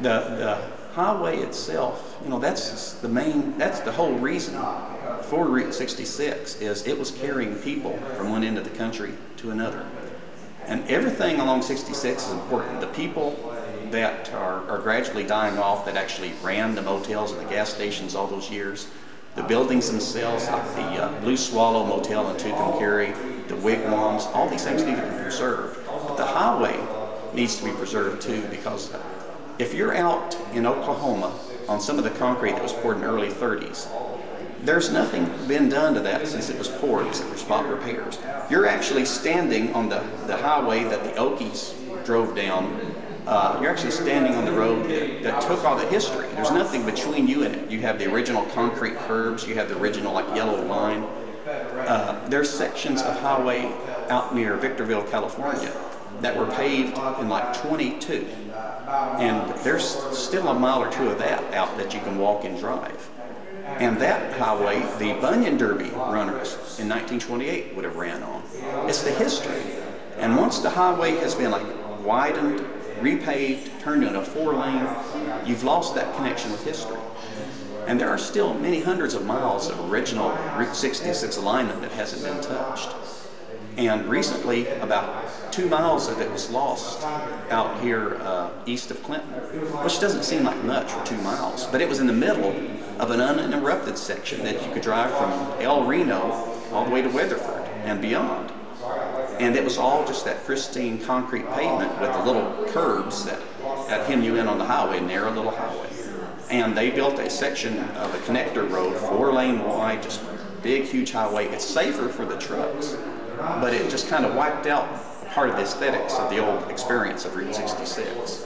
The highway itself, you know, that's the whole reason for Route 66 is it was carrying people from one end of the country to another. And everything along 66 is important. The people that are gradually dying off that actually ran the motels and the gas stations all those years, the buildings themselves, like the Blue Swallow Motel in Tucumcari, the wigwams, all these things need to be preserved. But the highway needs to be preserved too, because if you're out in Oklahoma on some of the concrete that was poured in the early 30s, there's nothing been done to that since it was poured except for spot repairs. You're actually standing on the highway that the Okies drove down. You're actually standing on the road that took all the history. There's nothing between you and it. You have the original concrete curbs, you have the original like yellow line. There's sections of highway out near Victorville, California that were paved in like 22. And there's still a mile or two of that out that you can walk and drive. And that highway, the Bunyan Derby runners in 1928 would have ran on. It's the history. And once the highway has been like widened, repaved, turned into a 4-lane, you've lost that connection with history. And there are still many hundreds of miles of original Route 66 alignment that hasn't been touched. And recently, about 2 miles of it was lost out here east of Clinton, which doesn't seem like much for 2 miles, but it was in the middle of an uninterrupted section that you could drive from El Reno all the way to Weatherford and beyond. And it was all just that pristine concrete pavement with the little curbs that hem you in on the highway, narrow little highway. And they built a section of a connector road, 4-lane wide, just big, huge highway. It's safer for the trucks, but it just kind of wiped out part of the aesthetics of the old experience of Route 66.